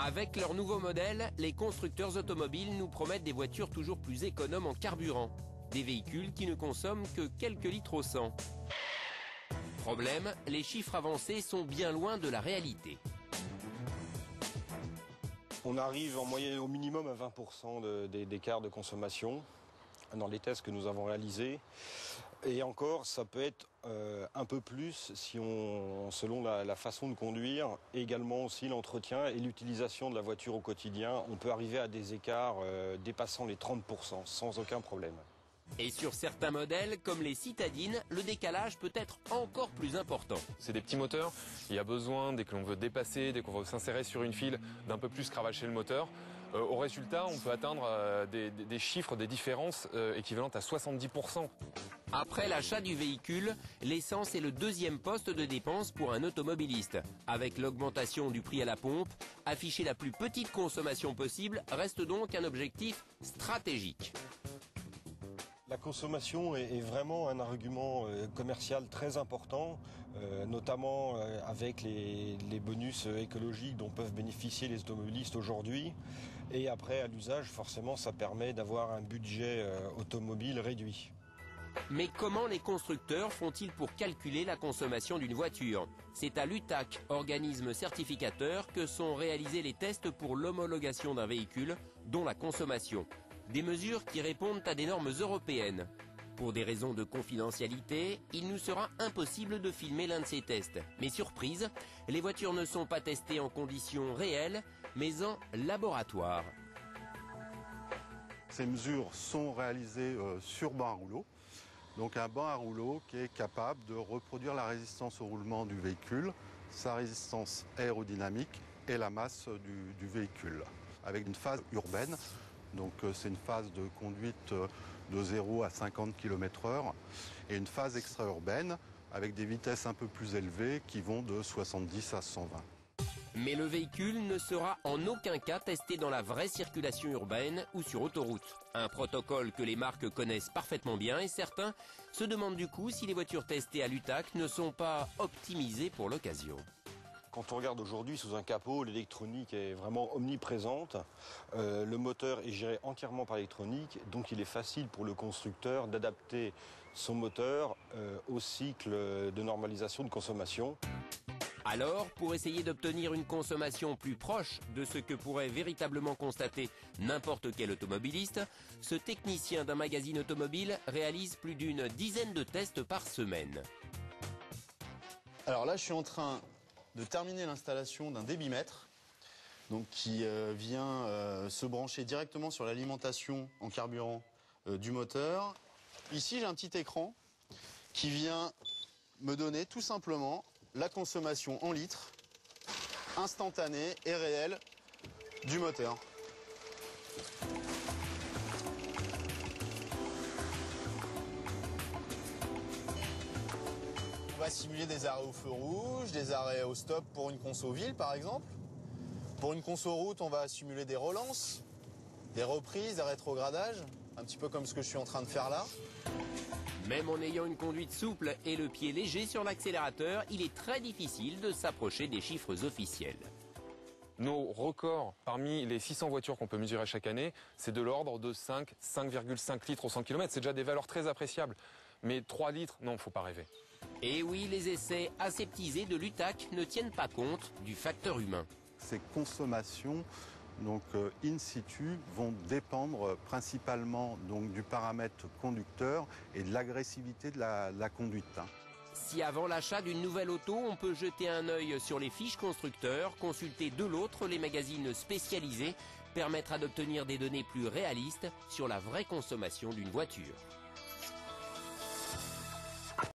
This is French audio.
Avec leur nouveau modèle, les constructeurs automobiles nous promettent des voitures toujours plus économes en carburant. Des véhicules qui ne consomment que quelques litres au 100. Problème, les chiffres avancés sont bien loin de la réalité. On arrive en moyenne au minimum à 20% d'écart de consommation dans les tests que nous avons réalisés. Et encore, ça peut être un peu plus si selon la façon de conduire, et également aussi l'entretien et l'utilisation de la voiture au quotidien. On peut arriver à des écarts dépassant les 30% sans aucun problème. Et sur certains modèles, comme les citadines, le décalage peut être encore plus important. C'est des petits moteurs, il y a besoin, dès que l'on veut dépasser, dès qu'on veut s'insérer sur une file, d'un peu plus cravacher le moteur. Au résultat, on peut atteindre des chiffres, des différences équivalentes à 70%. Après l'achat du véhicule, l'essence est le deuxième poste de dépense pour un automobiliste. Avec l'augmentation du prix à la pompe, afficher la plus petite consommation possible reste donc un objectif stratégique. La consommation est vraiment un argument commercial très important, notamment avec les bonus écologiques dont peuvent bénéficier les automobilistes aujourd'hui. Et après, à l'usage, forcément, ça permet d'avoir un budget automobile réduit. Mais comment les constructeurs font-ils pour calculer la consommation d'une voiture? C'est à l'UTAC, organisme certificateur, que sont réalisés les tests pour l'homologation d'un véhicule, dont la consommation. Des mesures qui répondent à des normes européennes. Pour des raisons de confidentialité, il nous sera impossible de filmer l'un de ces tests. Mais surprise, les voitures ne sont pas testées en conditions réelles, mais en laboratoire. Ces mesures sont réalisées sur banc à rouleau. Donc un banc à rouleau qui est capable de reproduire la résistance au roulement du véhicule, sa résistance aérodynamique et la masse du véhicule. Avec une phase urbaine. Donc c'est une phase de conduite de 0 à 50 km/h et une phase extra-urbaine avec des vitesses un peu plus élevées qui vont de 70 à 120. Mais le véhicule ne sera en aucun cas testé dans la vraie circulation urbaine ou sur autoroute. Un protocole que les marques connaissent parfaitement bien et certains se demandent du coup si les voitures testées à l'UTAC ne sont pas optimisées pour l'occasion. Quand on regarde aujourd'hui sous un capot, l'électronique est vraiment omniprésente. Le moteur est géré entièrement par l'électronique, donc il est facile pour le constructeur d'adapter son moteur au cycle de normalisation de consommation. Alors, pour essayer d'obtenir une consommation plus proche de ce que pourrait véritablement constater n'importe quel automobiliste, ce technicien d'un magazine automobile réalise plus d'une dizaine de tests par semaine. Alors là, je suis en train de terminer l'installation d'un débitmètre donc qui vient se brancher directement sur l'alimentation en carburant du moteur. Ici, j'ai un petit écran qui vient me donner tout simplement la consommation en litres instantanée et réelle du moteur. On va simuler des arrêts au feu rouge, des arrêts au stop pour une conso ville par exemple. Pour une conso route, on va simuler des relances, des reprises, des rétrogradages, un petit peu comme ce que je suis en train de faire là. Même en ayant une conduite souple et le pied léger sur l'accélérateur, il est très difficile de s'approcher des chiffres officiels. Nos records parmi les 600 voitures qu'on peut mesurer chaque année, c'est de l'ordre de 5,5 litres au 100 km. C'est déjà des valeurs très appréciables. Mais 3 litres, non, faut pas rêver. Et oui, les essais aseptisés de l'UTAC ne tiennent pas compte du facteur humain. Ces consommations donc, in situ vont dépendre principalement donc, du paramètre conducteur et de l'agressivité de la conduite. Si avant l'achat d'une nouvelle auto, on peut jeter un œil sur les fiches constructeurs, consulter de l'autre les magazines spécialisés, permettra d'obtenir des données plus réalistes sur la vraie consommation d'une voiture.